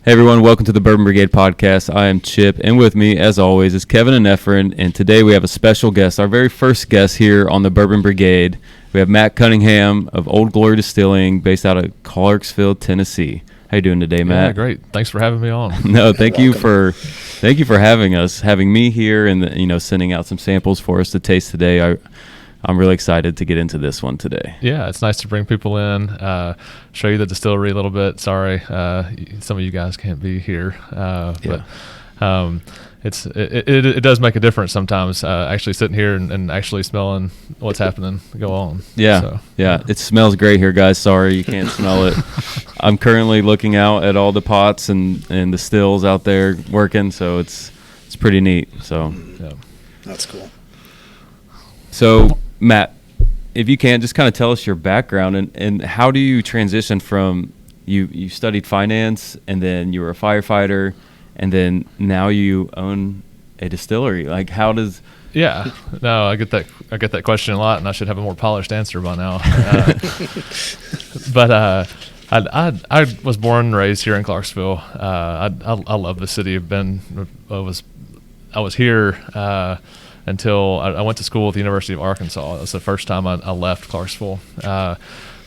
Hey everyone, welcome to the Bourbon Brigade podcast. I am Chip, and with me, as always, is Kevin and Efren, and today we have a special guest, our very first guest here on the Bourbon Brigade. We have Matt Cunningham of Old Glory Distilling, based out of Clarksville, Tennessee. How you doing today, Matt? Yeah, great. Thanks for having me on. No, thank you for having us, having me here, and sending out some samples for us to taste today. I'm really excited to get into this one today. Yeah, it's nice to bring people in, show you the distillery a little bit. Sorry, some of you guys can't be here, but it does make a difference sometimes. Actually sitting here and actually smelling what's happening go on. Yeah, it smells great here, guys. Sorry you can't smell it. I'm currently looking out at all the pots and the stills out there working, so it's pretty neat. So yeah, that's cool. So Matt, if you can, just kind of tell us your background and how do you transition from you studied finance and then you were a firefighter and then now you own a distillery. Like how does? Yeah, no, I get that question a lot, and I should have a more polished answer by now. But I was born and raised here in Clarksville. I love the city. I was here until I went to school at the University of Arkansas. It was the first time I left Clarksville.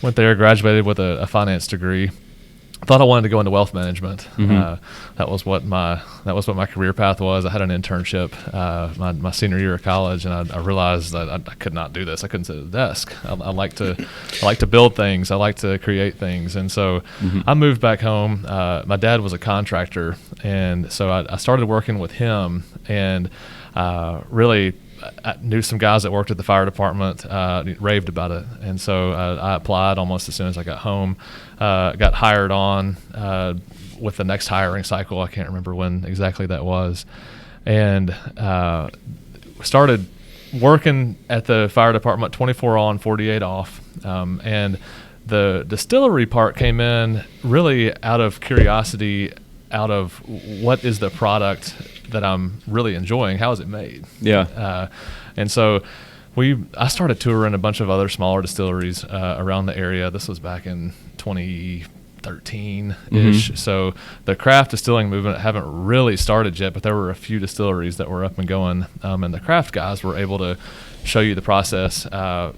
Went there, graduated with a finance degree. Thought I wanted to go into wealth management. Mm-hmm. That was what my career path was. I had an internship my senior year of college, and I realized that I could not do this. I couldn't sit at a desk. I like to build things. I like to create things, and so I moved back home. My dad was a contractor, and so I started working with him, and really I knew some guys that worked at the fire department, raved about it. And so I applied almost as soon as I got home, got hired on with the next hiring cycle. I can't remember when exactly that was. And started working at the fire department 24 on, 48 off. And the distillery part came in really out of curiosity, out of what is the product that I'm really enjoying, how is it made? Yeah. And so I started touring a bunch of other smaller distilleries around the area. This was back in 2013-ish. Mm-hmm. So the craft distilling movement haven't really started yet, but there were a few distilleries that were up and going. And the craft guys were able to show you the process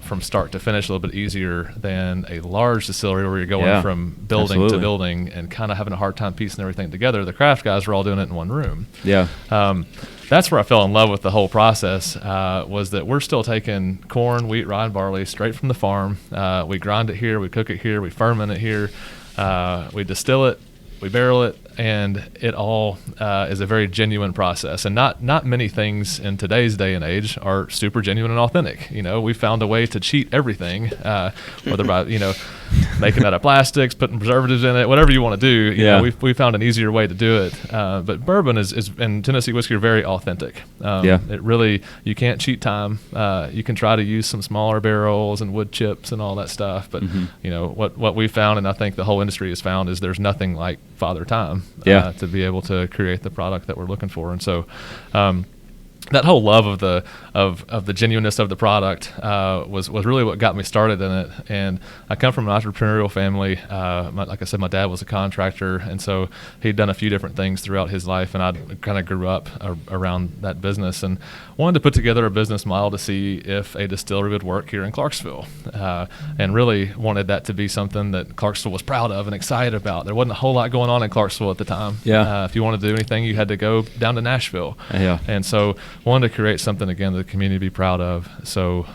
from start to finish a little bit easier than a large distillery where you're going from building to building and kind of having a hard time piecing everything together. The craft guys were all doing it in one room. Yeah. That's where I fell in love with the whole process, was that we're still taking corn, wheat, rye, and barley straight from the farm. We grind it here, we cook it here, we ferment it here, we distill it, we barrel it, and it all is a very genuine process. And not many things in today's day and age are super genuine and authentic. We found a way to cheat everything, whether by making out of plastics, putting preservatives in it, whatever you want to do. We found an easier way to do it. But bourbon is and Tennessee whiskey are very authentic. It really, you can't cheat time. You can try to use some smaller barrels and wood chips and all that stuff. But what we found, and I think the whole industry has found, is there's nothing like Father Time to be able to create the product that we're looking for. And so that whole love of the genuineness of the product was really what got me started in it. And I come from an entrepreneurial family. Like I said, my dad was a contractor, and so he'd done a few different things throughout his life, and I kind of grew up around that business and wanted to put together a business model to see if a distillery would work here in Clarksville, and really wanted that to be something that Clarksville was proud of and excited about. There wasn't a whole lot going on in Clarksville at the time. If you wanted to do anything, you had to go down to Nashville. And so wanted to create something, again, that the community would be proud of. So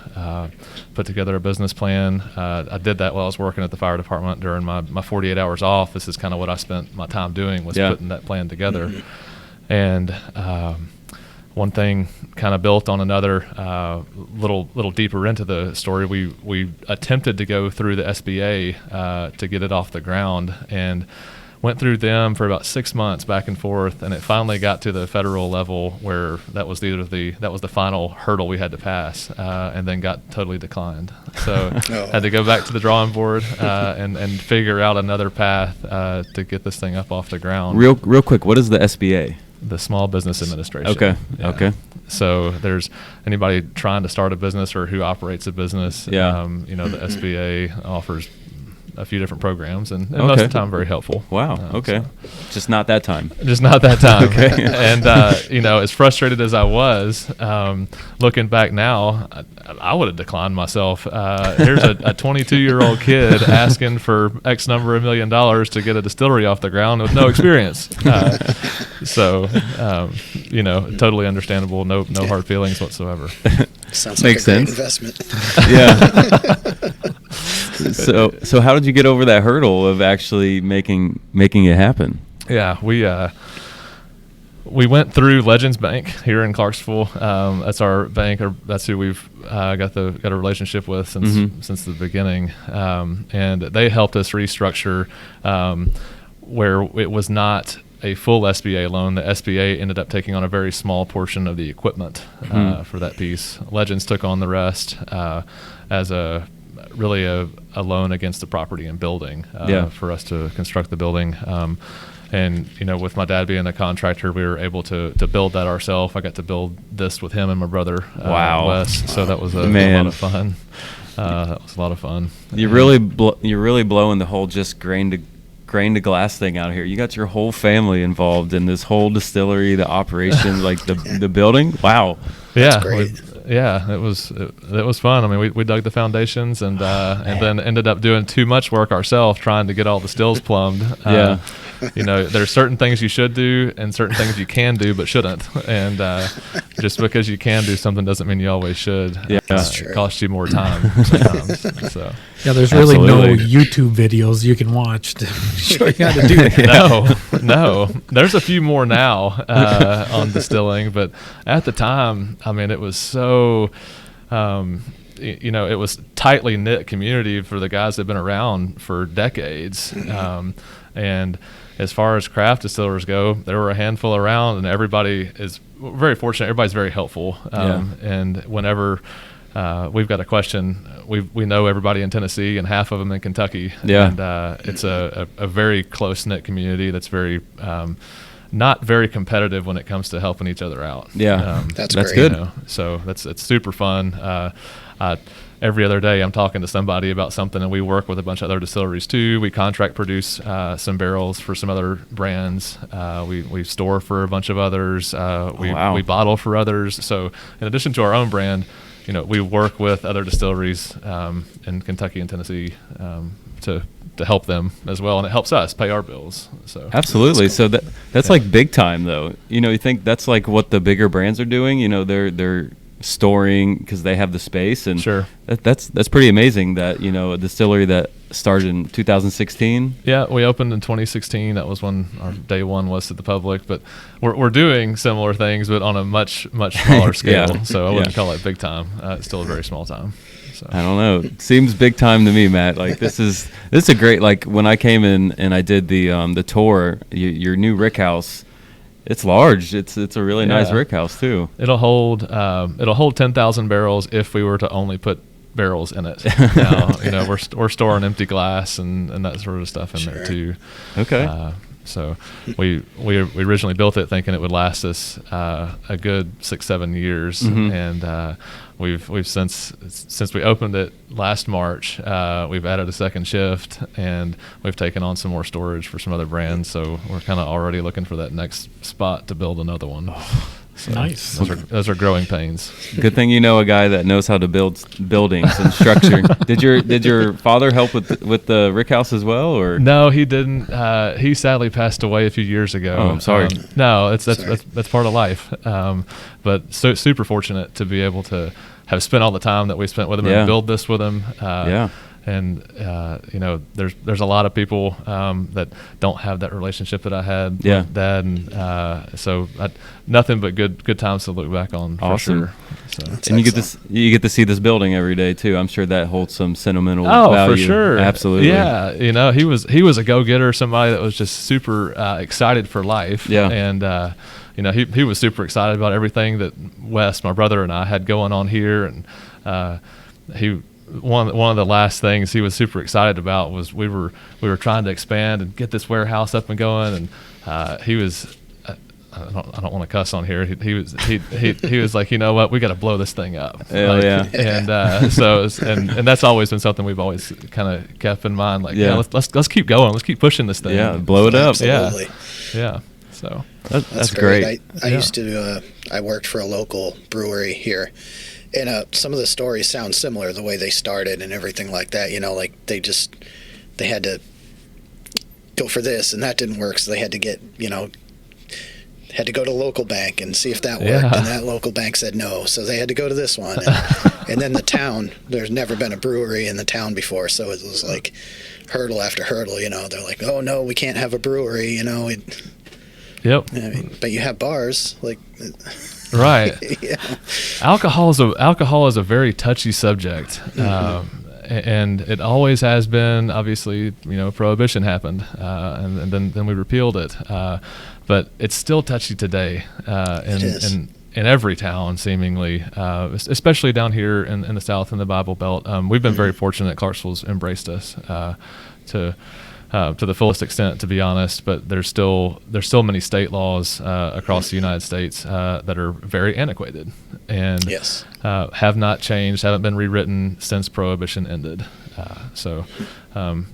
put together a business plan. I did that while I was working at the fire department during my 48 hours off. This is kind of what I spent my time doing, was putting that plan together. And one thing kind of built on another. Little deeper into the story, we attempted to go through the SBA to get it off the ground, and went through them for about 6 months back and forth, and it finally got to the federal level where that was the final hurdle we had to pass, and then got totally declined. So had to go back to the drawing board and figure out another path to get this thing up off the ground. Real quick, what is the SBA? The Small Business Administration. Okay. Yeah. Okay. So there's anybody trying to start a business or who operates a business. The SBA offers a few different programs, and most of the time very helpful. Wow. Okay. So. Just not that time. Just not that time. Okay. And as frustrated as I was, looking back now, I would have declined myself. Here's a 22-year-old kid asking for X number of $1 million to get a distillery off the ground with no experience. Totally understandable. No hard feelings whatsoever. Sounds like Makes a great sense. investment. Yeah. So how did you get over that hurdle of actually making it happen? Yeah, we went through Legends Bank here in Clarksville. That's our bank, or that's who we've got a relationship with since the beginning, and they helped us restructure where it was not a full SBA loan. The SBA ended up taking on a very small portion of the equipment for that piece. Legends took on the rest as a loan against the property and building for us to construct the building. And with my dad being a contractor, we were able to build that ourselves. I got to build this with him and my brother, Wes. So that was a lot of fun. That was a lot of fun. You're really blowing the whole just grain to glass thing out here. You got your whole family involved in this whole distillery, the operation, like the building. Wow. Yeah. That's great. It was fun. I mean, we dug the foundations and then ended up doing too much work ourselves trying to get all the stills plumbed. There's certain things you should do and certain things you can do but shouldn't. And just because you can do something doesn't mean you always should. Yeah, it costs you more time sometimes. So. Yeah, there's really no YouTube videos you can watch to show you how to do that. No. There's a few more now on distilling, but at the time, I mean, it was so, it was tightly knit community for the guys that have been around for decades. And as far as craft distillers go, there were a handful around, and everybody is very fortunate. Everybody's very helpful. And whenever we've got a question, we know everybody in Tennessee and half of them in Kentucky. Yeah. And it's a very close-knit community that's very not very competitive when it comes to helping each other out. Yeah, that's great. good. So it's super fun. Every other day I'm talking to somebody about something, and we work with a bunch of other distilleries too. We contract produce some barrels for some other brands. We store for a bunch of others. We bottle for others. So in addition to our own brand, we work with other distilleries in Kentucky and Tennessee to help them as well, and it helps us pay our bills. So absolutely. So that's like big time though. You think that's like what the bigger brands are doing. They're storing because they have the space, and sure, that's pretty amazing that a distillery that started in 2016. Yeah, we opened in 2016. That was when our day one was to the public, but we're doing similar things but on a much smaller scale. So I wouldn't call it big time. It's still a very small time. So. I don't know. It seems big time to me, Matt. Like this is a great, like when I came in and I did the tour, your new rick house. It's large. It's a really nice rick house too. It'll hold 10,000 barrels if we were to only put barrels in it. Now, we're storing empty glass and that sort of stuff in there too. Okay. So we originally built it thinking it would last us a good 6-7 years, and we've since we opened it last March, we've added a second shift, and we've taken on some more storage for some other brands. So we're kind of already looking for that next spot to build another one. So nice. Those are growing pains. Good thing you know a guy that knows how to build buildings and structure. Did your father help with the rick house as well, or no? He didn't. He sadly passed away a few years ago. Oh, I'm sorry. No, that's part of life. But so super fortunate to be able to have spent all the time that we spent with him and build this with him. And there's a lot of people that don't have that relationship that I had with Dad, and so nothing but good times to look back on. Awesome. For sure. So. And you get to see this building every day too. I'm sure that holds some sentimental value. For sure. Absolutely. Yeah, he was a go-getter, somebody that was just super excited for life. Yeah. And he was super excited about everything that Wes, my brother, and I had going on here, and one of the last things he was super excited about was we were trying to expand and get this warehouse up and going, and he was I don't want to cuss on here. He was like, you know what, we got to blow this thing up. Hell like, yeah. And and that's always been something we've always kind of kept in mind. Like, yeah, let's keep going. Let's keep pushing this thing. Yeah, blow it up. Absolutely. Yeah. So that's great. I used to. I worked for a local brewery here, and some of the stories sound similar, the way they started and everything like that. You know, like they had to go for this, and that didn't work, so they had to had to go to a local bank and see if that worked, and that local bank said no, so they had to go to this one, and then the town. There's never been a brewery in the town before, so it was like hurdle after hurdle. You know, they're like, oh no, we can't have a brewery. You know. Yep. I mean, but you have bars, like. Right. Yeah. Alcohol is a very touchy subject. And it always has been. Obviously, Prohibition happened, and then we repealed it. But it's still touchy today in every town, seemingly, especially down here in the South in the Bible Belt. We've been very fortunate. Clarksville's embraced us to the fullest extent, to be honest. But there's still many state laws across the United States that are very antiquated and have not changed, haven't been rewritten since Prohibition ended. So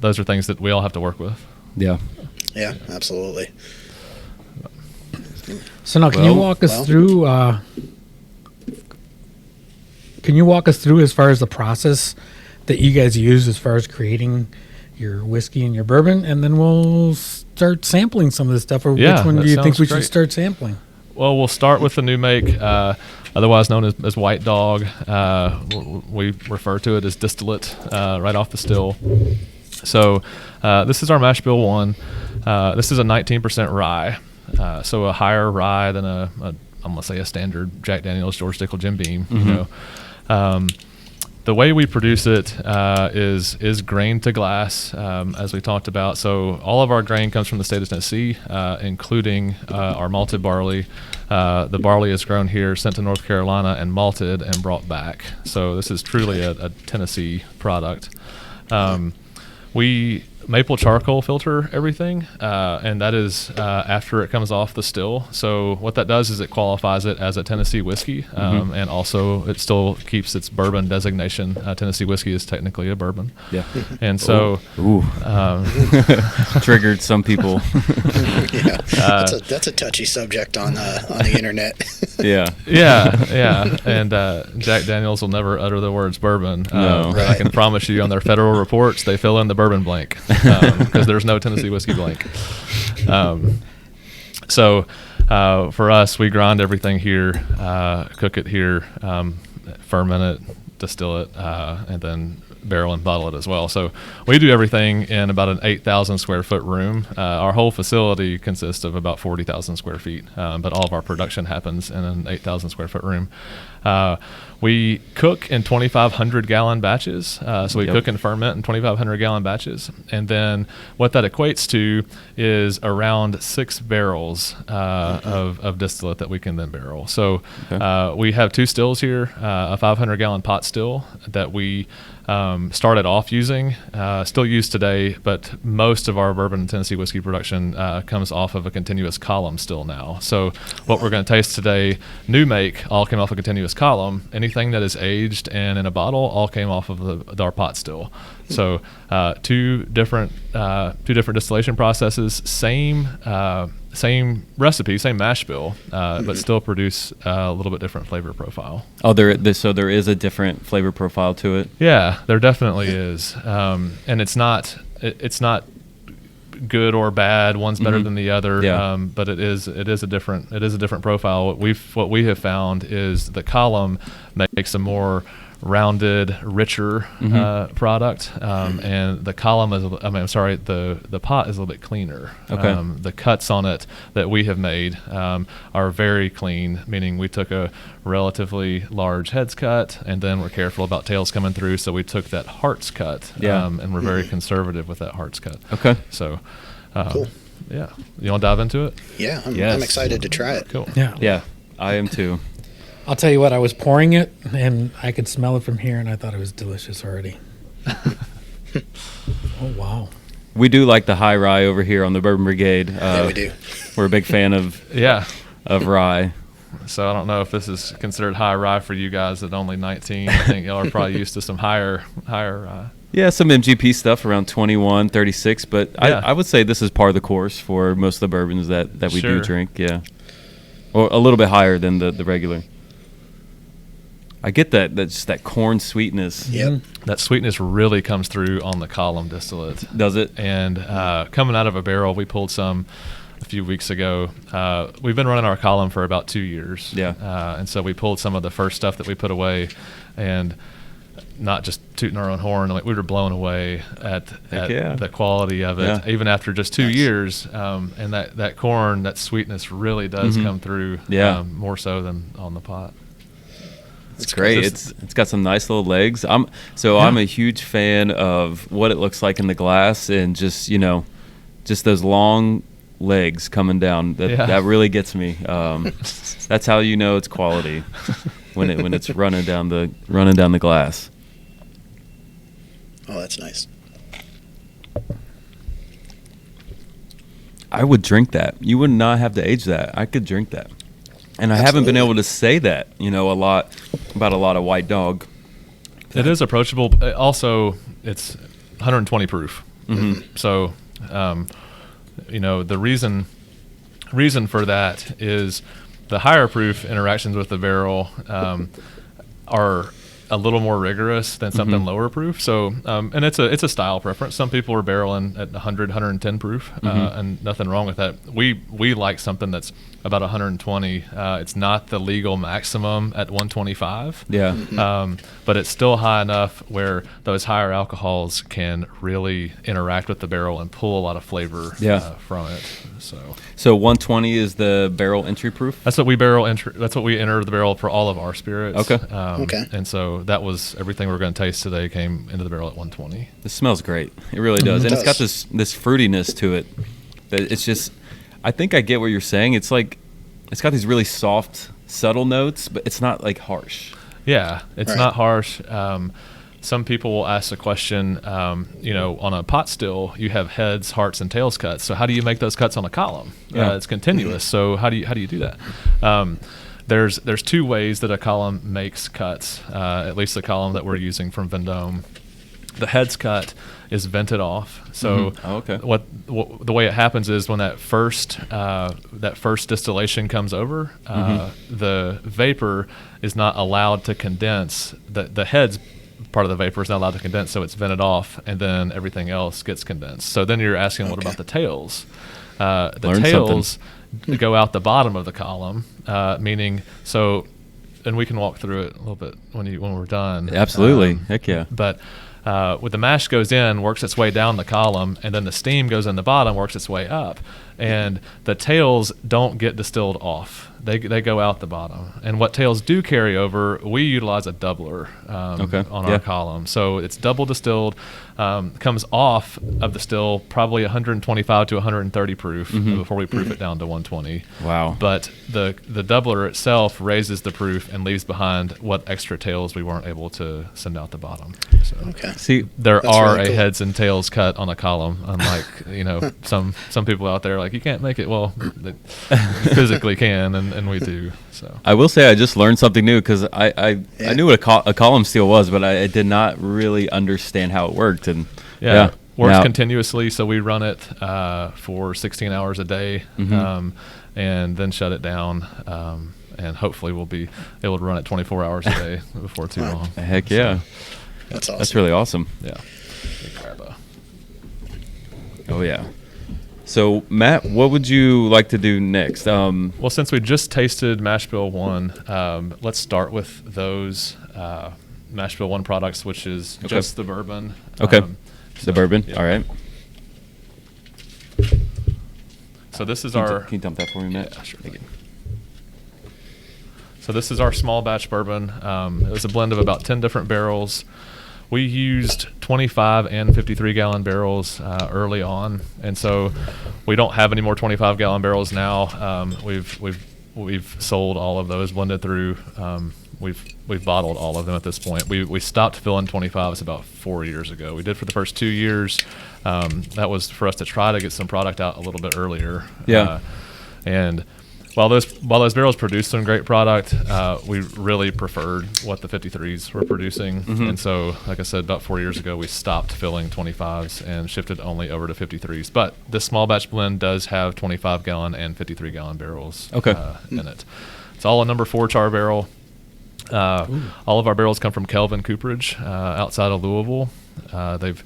those are things that we all have to work with. Yeah. Yeah, absolutely. So now, can you walk us through? Can you walk us through as far as the process that you guys use as far as creating your whiskey and your bourbon, and then we'll start sampling some of this stuff. Or which one do you think we should start sampling? Well, we'll start with the new make, otherwise known as White Dog. We refer to it as distillate right off the still. So this is our mash bill 1. This is a 19% rye, so a higher rye than I'm gonna say a standard Jack Daniel's, George Dickel, Jim Beam. The way we produce it is grain to glass, as we talked about. So all of our grain comes from the state of Tennessee, including our malted barley. The barley is grown here, sent to North Carolina, and malted and brought back. So this is truly a Tennessee product. We maple charcoal filter everything, and that is after it comes off the still. So what that does is it qualifies it as a Tennessee whiskey, and also it still keeps its bourbon designation. Tennessee whiskey is technically a bourbon. Yeah. And so triggered some people. That's a touchy subject on the internet. Yeah. And Jack Daniel's will never utter the words bourbon. No. I can promise you on their federal reports they fill in the bourbon blank. Because there's no Tennessee whiskey blank. So for us, we grind everything here, cook it here, ferment it, distill it, and then barrel and bottle it as well. So we do everything in about an 8,000 square foot room. Our whole facility consists of about 40,000 square feet, but all of our production happens in an 8,000 square foot room. We cook in 2,500 gallon batches. So we cook and ferment in 2,500 gallon batches. And then what that equates to is around 6 barrels of distillate that we can then barrel. So we have 2 stills here, a 500 gallon pot still that we started off using, still use today, but most of our bourbon and Tennessee whiskey production comes off of a continuous column still now. So what we're going to taste today, new make, all came off a continuous column. Anything that is aged and in a bottle all came off of our pot still. So two different distillation processes, same recipe, same mash bill, but still produce a little bit different flavor profile. Oh, so there is a different flavor profile to it? Yeah, there definitely is. And it's not good or bad. One's better than the other. Yeah. But it is a different profile. What we have found is the column makes a more rounded, richer product, and the column is. The pot is a little bit cleaner. Okay. The cuts on it that we have made are very clean, meaning we took a relatively large heads cut, and then we're careful about tails coming through. So we took that hearts cut, and we're very conservative with that hearts cut. Okay. So, cool. Yeah, you want to dive into it? Yeah, I'm excited to try it. Cool. Yeah, I am too. I'll tell you what, I was pouring it, and I could smell it from here, and I thought it was delicious already. Oh, wow. We do like the high rye over here on the Bourbon Brigade. Yeah, we do. We're a big fan of of rye. So I don't know if this is considered high rye for you guys at only 19. I think y'all are probably used to some higher rye. Yeah, some MGP stuff around 21, 36, but Yeah. I would say this is part of the course for most of the bourbons that we Sure. do drink, yeah. Or a little bit higher than the regular. I get that's that corn sweetness. Yep. That sweetness really comes through on the column distillate. Does it? And coming out of a barrel, we pulled some a few weeks ago. We've been running our column for about 2 years. Yeah. And so we pulled some of the first stuff that we put away, and not just tooting our own horn, like we were blown away at the quality of it, Yeah. even after just 2 years. And that corn, that sweetness really does come through, Yeah. more so than on the pot. It's great. It's got some nice little legs. I'm a huge fan of what it looks like in the glass, and just those long legs coming down. That really gets me. That's how you know it's quality when it's running down the glass. Oh, that's nice. I would drink that. You would not have to age that. I could drink that. And I haven't been able to say that, a lot about a lot of white dog. It is approachable. Also, it's 120 proof. Mm-hmm. So, the reason for that is the higher proof interactions with the barrel are a little more rigorous than something lower proof. So, and it's a style preference. Some people are barreling at 100, 110 proof, and nothing wrong with that. We like something that's about 120. It's not the legal maximum at 125. Yeah. But it's still high enough where those higher alcohols can really interact with the barrel and pull a lot of flavor from it. So 120 is the barrel entry proof? That's what we enter the barrel for all of our spirits. Okay. Okay. And so that was everything we're going to taste today came into the barrel at 120. It smells great. It really does. And It it's got does. this fruitiness to it. That it's just, I think I get what you're saying. It's like, it's got these really soft, subtle notes, but it's not like harsh. Yeah, it's Right. not harsh. Some people will ask the question, on a pot still, you have heads, hearts, and tails cuts. So how do you make those cuts on a column? Yeah. It's continuous. So how do you do that? There's two ways that a column makes cuts. At least the column that we're using from Vendome. The heads cut is vented off. So Oh, okay. what the way it happens is when that first distillation comes over, the vapor is not allowed to condense. The heads part of the vapor is not allowed to condense, so it's vented off, and then everything else gets condensed. So then you're asking, what about the tails? The Learn tails go out the bottom of the column, meaning so. And we can walk through it a little bit when we're done. Absolutely. Heck yeah. But with the mash goes in, works its way down the column, and then the steam goes in the bottom, works its way up. And the tails don't get distilled off. They go out the bottom. And what tails do carry over, we utilize a doubler on our column. So it's double distilled, comes off of the still probably 125 to 130 proof before we proof it down to 120. Wow. But the doubler itself raises the proof and leaves behind what extra tails we weren't able to send out the bottom. So Okay. See, there That's are really cool. heads and tails cut on a column, unlike some people out there like you can't make it. Well, they physically can, and we do. So I will say I just learned something new, because I knew what a column steel was, but I did not really understand how it worked. And works now- continuously. So we run it for 16 hours a day, and then shut it down. And hopefully we'll be able to run it 24 hours a day before too long. Heck yeah. That's awesome. That's really awesome. Yeah. Grab a- Oh yeah. So Matt, what would you like to do next? Well, since we just tasted Mash Bill 1, let's start with those Mash Bill 1 products, which is just the bourbon. Okay. So, The bourbon. yeah. All right. So this is Can our you dump that for me, Matt? Yeah, sure. So this is our small batch bourbon. It was a blend of about 10 different barrels. We used 25 and 53-gallon barrels early on, and so we don't have any more 25-gallon barrels now. We've sold all of those, blended through. We've bottled all of them at this point. We stopped filling 25s about 4 years ago. We did for the first 2 years. That was for us to try to get some product out a little bit earlier. Yeah. And while those barrels produced some great product, we really preferred what the 53s were producing. And so, like I said, about 4 years ago, we stopped filling 25s and shifted only over to 53s. But this small batch blend does have 25-gallon and 53-gallon barrels in it. It's all a number 4 char barrel. All of our barrels come from Kelvin Cooperage outside of Louisville. They've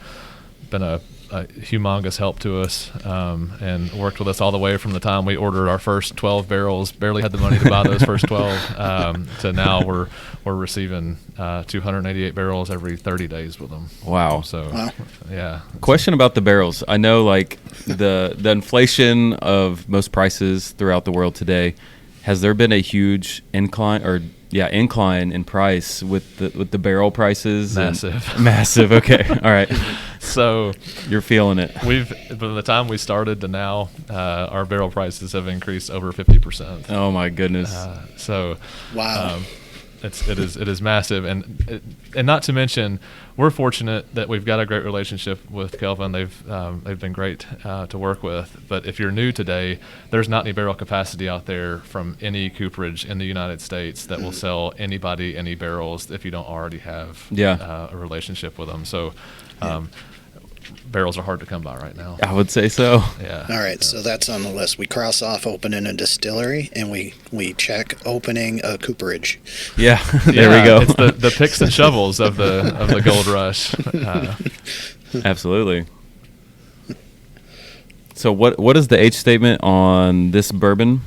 been a humongous help to us and worked with us all the way from the time we ordered our first 12 barrels, barely had the money to buy those first 12, to now we're receiving 288 barrels every 30 days with them. Wow. So, yeah. Question about the barrels. I know like the inflation of most prices throughout the world today, has there been a huge incline in price with the barrel prices? Massive. Okay. All right. So you're feeling it. From the time we started to now, our barrel prices have increased over 50%. Oh my goodness. Wow. It is massive, and not to mention, we're fortunate that we've got a great relationship with Kelvin. They've been great to work with. But if you're new today, there's not any barrel capacity out there from any cooperage in the United States that will sell anybody any barrels if you don't already have a relationship with them. So. Barrels are hard to come by right now. I would say so. Yeah. All right, so that's on the list. We cross off opening a distillery, and we check opening a cooperage. Yeah, there we go. It's the picks and shovels of the gold rush. Absolutely. So what is the age statement on this bourbon?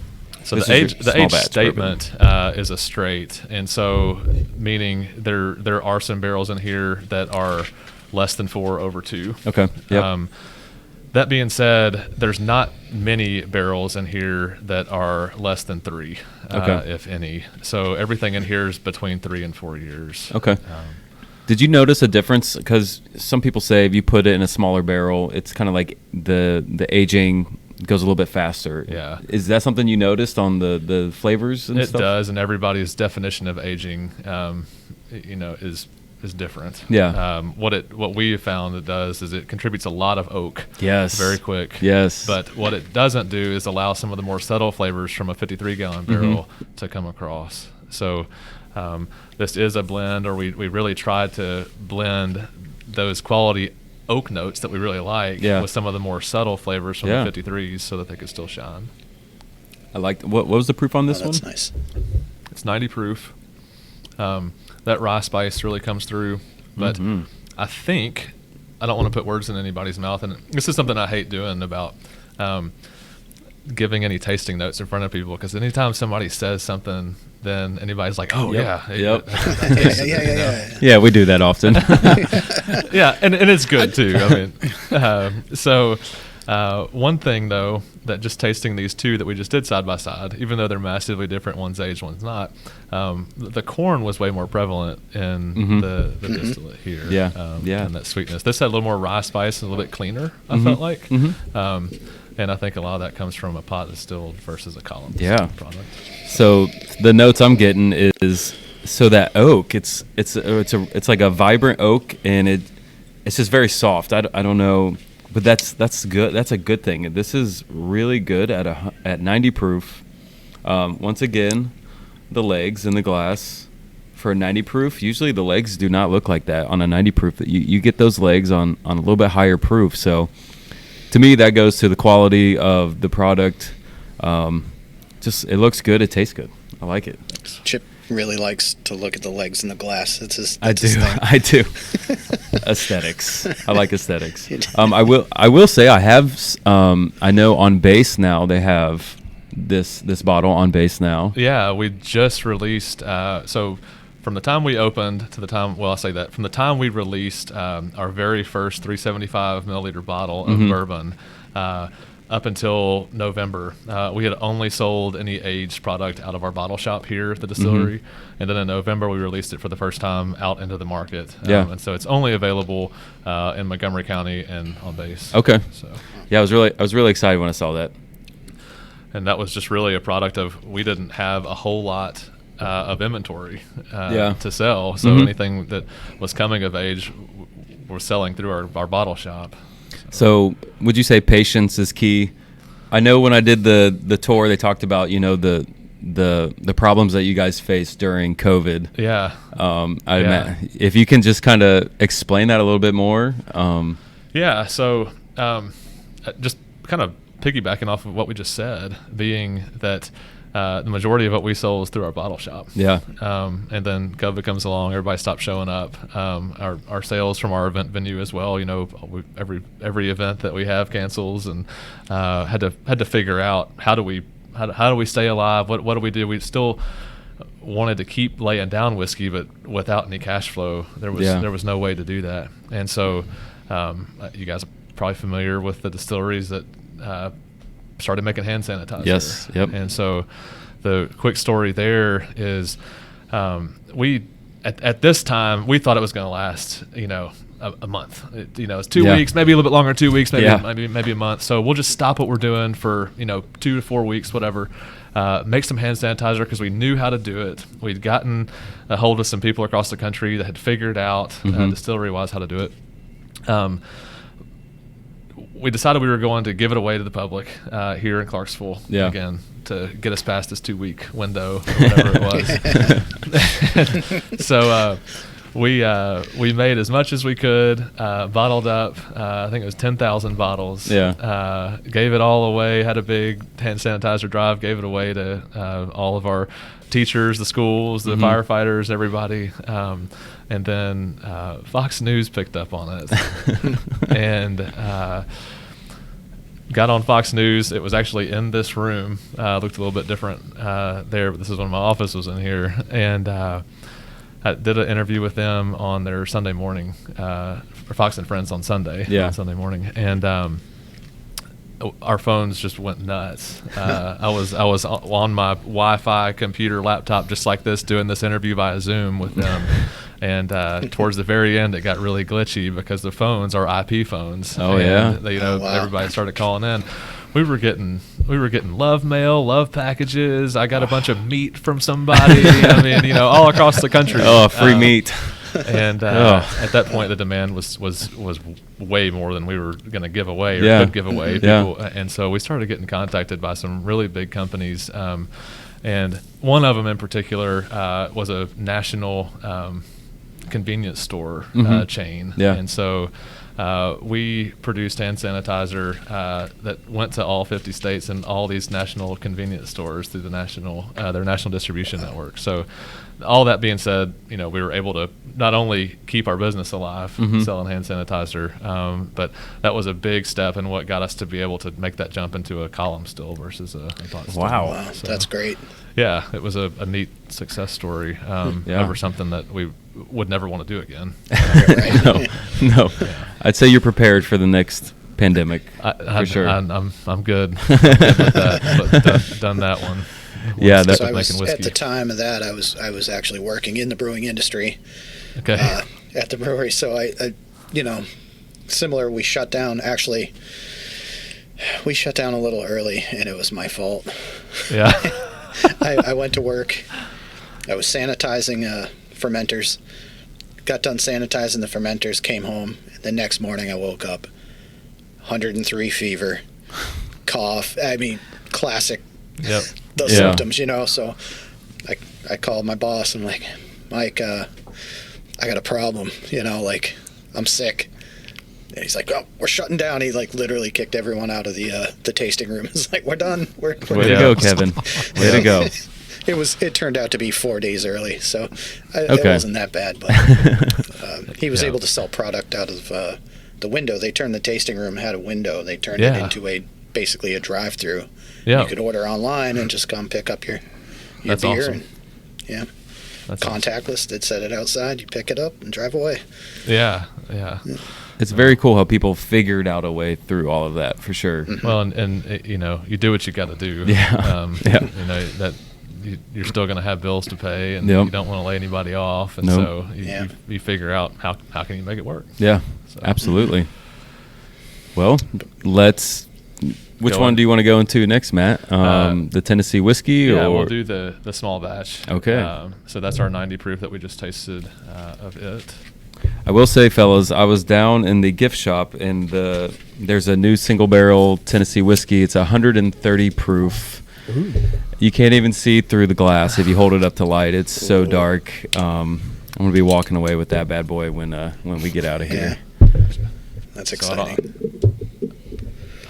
So the age statement is a straight, and so meaning there are some barrels in here that are less than 4 over 2. Okay. Yep. That being said, there's not many barrels in here that are less than 3, if any. So everything in here is between 3 and 4 years. Okay. Did you notice a difference? Because some people say if you put it in a smaller barrel, it's kind of like the aging goes a little bit faster. Yeah. Is that something you noticed on the flavors and stuff? It does, and everybody's definition of aging, is different. Yeah. What we have found it does is it contributes a lot of oak. Yes. Very quick. Yes. But what it doesn't do is allow some of the more subtle flavors from a 53-gallon barrel to come across. So this is a blend, or we really tried to blend those quality oak notes that we really like with some of the more subtle flavors from the 53s so that they could still shine. I like. What was the proof on this one? That's nice. It's 90 proof. That rye spice really comes through, but I think, I don't want to put words in anybody's mouth, and this is something I hate doing about giving any tasting notes in front of people, because anytime somebody says something, then anybody's like, oh, yeah, yeah, we do that often. Yeah, and it's good too. I mean, one thing though, that just tasting these two that we just did side by side, even though they're massively different, one's aged, one's not, the corn was way more prevalent in the distillate here. And that sweetness. This had a little more rye spice and a little bit cleaner, I felt like. And I think a lot of that comes from a pot distilled versus a column distilled product. So the notes I'm getting is, so that oak, it's like a vibrant oak, and it's just very soft. I don't know. But that's good. That's a good thing. This is really good at 90 proof. Once again, the legs in the glass for a 90 proof. Usually the legs do not look like that on a 90 proof. You get those legs on a little bit higher proof. So to me, that goes to the quality of the product. It looks good. It tastes good. I like it. Chip really likes to look at the legs in the glass. It's his I do. Aesthetics. I like aesthetics. I will say I have. I know on base now they have this bottle on base now. Yeah, we just released. So from the time we opened to the time, well, I'll say that from the time we released our very first 375 milliliter bottle of bourbon. Up until November, we had only sold any aged product out of our bottle shop here at the distillery. And then in November, we released it for the first time out into the market. And so it's only available in Montgomery County and on base. Okay. So yeah, I was really excited when I saw that. And that was just really a product of, we didn't have a whole lot of inventory to sell. So anything that was coming of age, we're selling through our bottle shop. So would you say patience is key I know when I did the tour, they talked about, you know, the problems that you guys faced during COVID. Yeah. If you can just kind of explain that a little bit more. Yeah. So just kind of piggybacking off of what we just said, being that the majority of what we sold was through our bottle shop. Yeah. And then COVID comes along, everybody stopped showing up. Our sales from our event venue as well, you know, every event that we have cancels, and had to figure out how do we stay alive? What do we do? We still wanted to keep laying down whiskey, but without any cash flow, there was no way to do that. And so you guys are probably familiar with the distilleries that started making hand sanitizer. Yes. Yep. And so the quick story there is we at this time we thought it was going to last, you know, a month. It's 2 weeks, maybe a little bit longer, 2 weeks, maybe a month. So we'll just stop what we're doing for, you know, 2 to 4 weeks, whatever. Make some hand sanitizer because we knew how to do it. We'd gotten a hold of some people across the country that had figured out distillery-wise how to do it. We decided we were going to give it away to the public here in Clarksville again to get us past this 2 week window, or whatever it was. So we made as much as we could, bottled up. I think it was 10,000 bottles. Yeah. Gave it all away. Had a big hand sanitizer drive. Gave it away to all of our teachers, the schools, the firefighters, everybody. And then Fox News picked up on it and got on Fox News. It was actually in this room. Looked a little bit different there, but this is when my office was in here. And I did an interview with them on their Sunday morning, for Fox and Friends on Sunday, on Sunday morning. And our phones just went nuts. I was on my Wi-Fi computer laptop just like this, doing this interview via Zoom with them. And towards the very end, it got really glitchy because the phones are IP phones. Oh, and they, everybody started calling in. We were getting love mail, love packages. I got a bunch of meat from somebody. I mean, all across the country. Oh, free meat. And at that point, the demand was way more than we were going to give away or could give away. People, and so we started getting contacted by some really big companies. And one of them in particular was a national convenience store chain. Yeah. And so we produced hand sanitizer that went to all 50 states and all these national convenience stores through the their national distribution network. So all that being said, we were able to not only keep our business alive selling hand sanitizer, but that was a big step in what got us to be able to make that jump into a column still versus a pot still. Wow, so, that's great. Yeah, it was a neat success story over something that we would never want to do again. No. Yeah. I'd say you're prepared for the next pandemic for sure. I'm good. I'm good with that, but done that one. Yeah, so I was, at the time of that, I was actually working in the brewing industry. Okay. At the brewery, so I similar. We shut down. Actually, we shut down a little early, and it was my fault. Yeah. I went to work. I was sanitizing fermenters. Got done sanitizing the fermenters. Came home. The next morning, I woke up, 103 fever, cough. I mean, classic. Yep. Those symptoms, So I called my boss. I'm like, Mike, I got a problem. I'm sick. And he's like, oh, we're shutting down. He literally kicked everyone out of the tasting room. It's like, we're done. Way to go, Kevin. Way to go. It turned out to be 4 days early, so it wasn't that bad. But he was able to sell product out of the window. They turned the tasting room, had a window. They turned it into basically a drive-through. Yeah. You could order online and just come pick up your That's beer. Awesome. And, That's contactless. Awesome. They'd set it outside. You pick it up and drive away. Yeah. It's very cool how people figured out a way through all of that, for sure. Mm-hmm. Well, and you do what you got to do. Yeah. That you're still going to have bills to pay, and you don't want to lay anybody off, and so you figure out how can you make it work. Yeah, so. Absolutely. Well, Which one do you want to go into next, Matt? The Tennessee whiskey? Yeah, we'll do the small batch. Okay. So that's our 90 proof that we just tasted of it. I will say, fellas, I was down in the gift shop, and there's a new single barrel Tennessee whiskey. It's 130 proof. Ooh. You can't even see through the glass if you hold it up to light. It's so dark. I'm gonna be walking away with that bad boy when we get out of here. Yeah. That's exciting.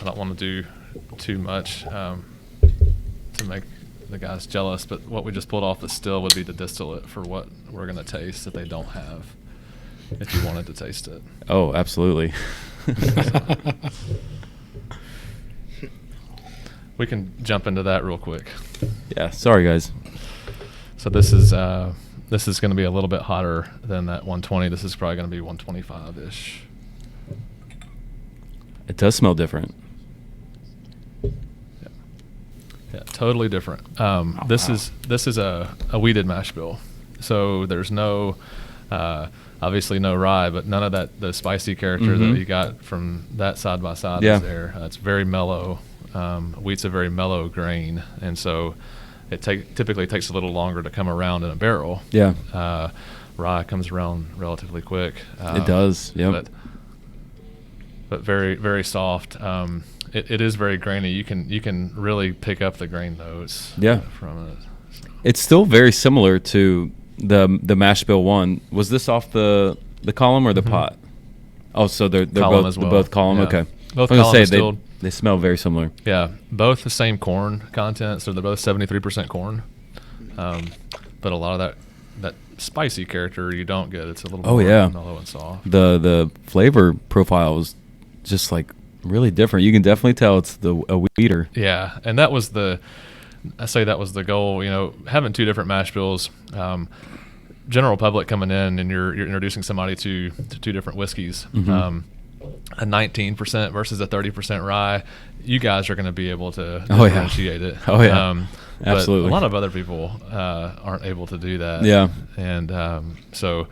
I don't want to do too much to make the guys jealous, but what we just pulled off the still would be the distillate for what we're gonna taste that they don't have. If you wanted to taste it. Oh, absolutely. We can jump into that real quick. Yeah, sorry guys. So this is going to be a little bit hotter than that 120. This is probably going to be 125-ish. It does smell different. Yeah, totally different. This is a wheated mash bill. So there's no obviously no rye, but none of the spicy character that you got from that side by side is there. It's very mellow. Wheat's a very mellow grain, and so it typically takes a little longer to come around in a barrel. Yeah. Rye comes around relatively quick. It does. Yep. But very, very soft. It is very grainy. You can really pick up the grain notes. From it. So. It's still very similar to the mash bill one. Was this off the column or the pot? Oh, so they're column both as well. both column. Yeah. Okay. Both I was column gonna say distilled. they smell very similar. Yeah, both the same corn content, so they're both 73% corn. But a lot of that spicy character you don't get. It's a little more mellow and soft. The flavor profile is just like really different. You can definitely tell it's a wheater. Yeah, and that was the goal. You know, having two different mash bills. General public coming in, and you're introducing somebody to two different whiskeys. A 19% versus a 30% rye, you guys are going to be able to differentiate it. Oh yeah, absolutely. But a lot of other people aren't able to do that. Yeah, and so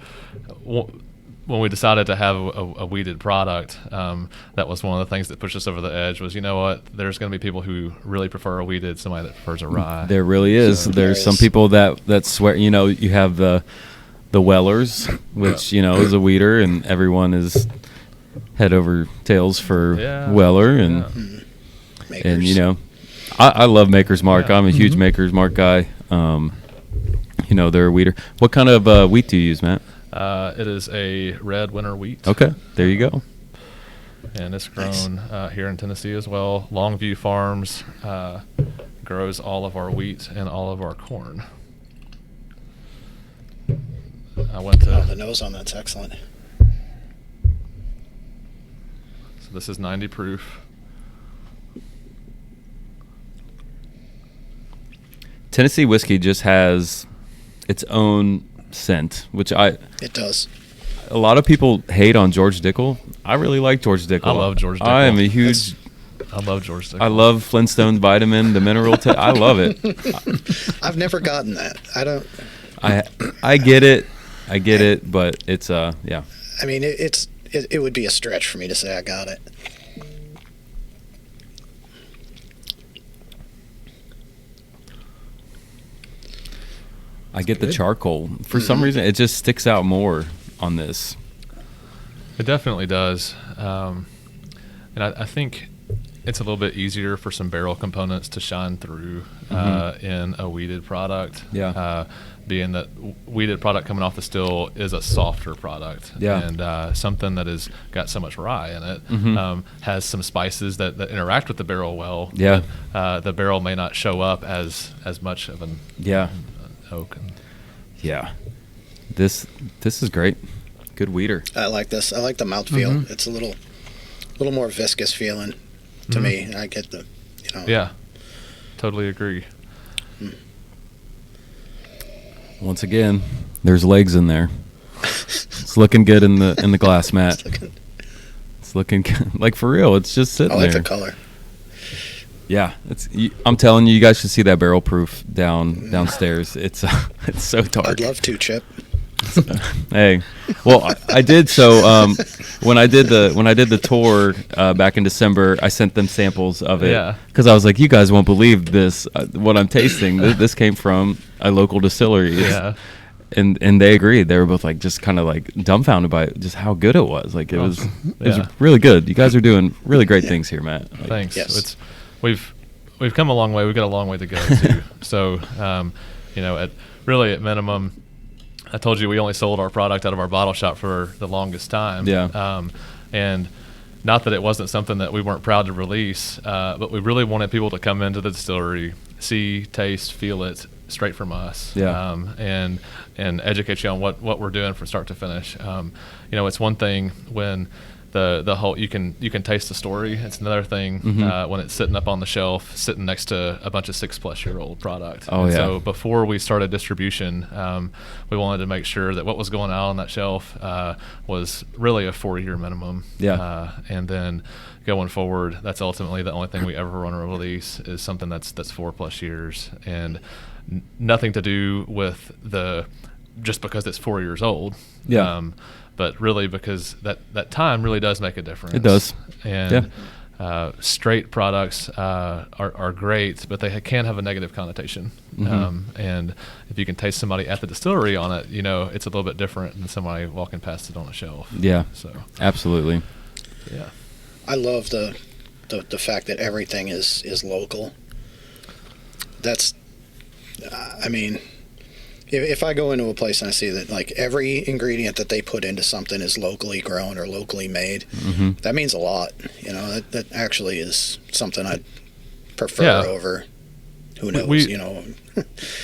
when we decided to have a wheated product, that was one of the things that pushed us over the edge. Was, you know what? There's going to be people who really prefer a wheated, somebody that prefers a rye. There really is. So there's some people that swear. You know, you have the Wellers, which is a wheater, and everyone is head over tails for Weller, and I love Maker's Mark. I'm a huge Maker's Mark guy. They're a wheater. What kind of wheat do you use, Matt? It is a red winter wheat. Okay, there you go. And it's grown here in Tennessee as well. Longview Farms grows all of our wheat and all of our corn. I went to the nose on that's excellent. So this is 90 proof. Tennessee whiskey just has its own scent, which it does. A lot of people hate on George Dickel. I really like George Dickel. I love George Dickel. I am a huge. I love George Dickel. I love Flintstone Vitamin, the mineral. I love it. I've never gotten that. I don't. I get it, but it's yeah. I mean, it would be a stretch for me to say I got it. I get the charcoal. For some reason, it just sticks out more on this. It definitely does. And I think it's a little bit easier for some barrel components to shine through in a wheated product. Yeah. Being that wheated product coming off the still is a softer product. Yeah. And something that has got so much rye in it has some spices that interact with the barrel well. Yeah. But, the barrel may not show up as much of an oak. Yeah. This is great. Good wheater. I like this. I like the mouthfeel. It's a little more viscous feeling to me. I get the, Yeah, totally agree. Once again, there's legs in there. It's looking good in the glass, Matt. It's looking like for real. It's just sitting there. I like the color. Yeah, I'm telling you, you guys should see that barrel proof downstairs. It's so dark. I'd love to, Chip. Hey, well, I did. So when I did the tour back in December, I sent them samples of it because I was like, you guys won't believe this. What I'm tasting. This came from a local distillery. And they agreed. They were both like just kind of like dumbfounded by just how good it was. Like it was really good. You guys are doing really great things here, Matt. Like, thanks. Yes. We've come a long way. We've got a long way to go too. So at minimum, I told you we only sold our product out of our bottle shop for the longest time. Yeah. And not that it wasn't something that we weren't proud to release, but we really wanted people to come into the distillery, see, taste, feel it straight from us. Yeah. And educate you on what we're doing from start to finish. It's one thing when the whole you can taste the story. It's another thing when it's sitting up on the shelf, sitting next to a bunch of 6+ year old product. Oh, yeah. So before we started distribution, we wanted to make sure that what was going out on that shelf was really a 4-year minimum. Yeah. And then going forward, that's ultimately the only thing we ever want to release is something that's 4+ years, and nothing to do with just because it's 4 years old. Yeah. But really because that time really does make a difference. It does. And straight products are great, but they can have a negative connotation. And if you can taste somebody at the distillery on it, it's a little bit different than somebody walking past it on a shelf. Yeah. So absolutely. Yeah. I love the fact that everything is local. That's, if I go into a place and I see that like every ingredient that they put into something is locally grown or locally made, that means a lot. That actually is something I'd prefer over who knows.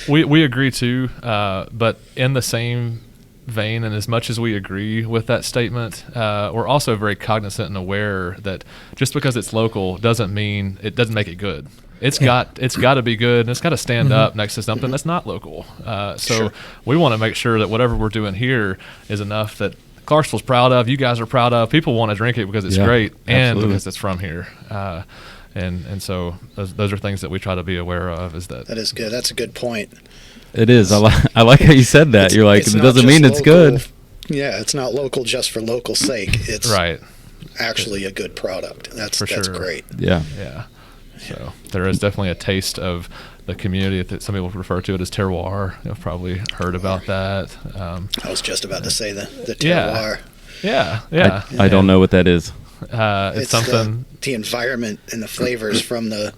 We agree too, but in the same vein, and as much as we agree with that statement, we're also very cognizant and aware that just because it's local doesn't mean it doesn't make it good. It's got to be good, and it's got to stand up next to something that's not local. So we want to make sure that whatever we're doing here is enough that Clarksville's proud of, you guys are proud of, people want to drink it because it's great and because it's from here. And so those are things that we try to be aware of. That is good. That's a good point. It is. I like how you said that. You're like, it doesn't mean it's good. Yeah, it's not local just for local sake. It's right. Actually a good product. That's great. Yeah. Yeah. So there is definitely a taste of the community that some people refer to it as terroir. You've probably heard about that. I was just about to say the terroir. Yeah. I don't know what that is. It's something. The environment and the flavors from the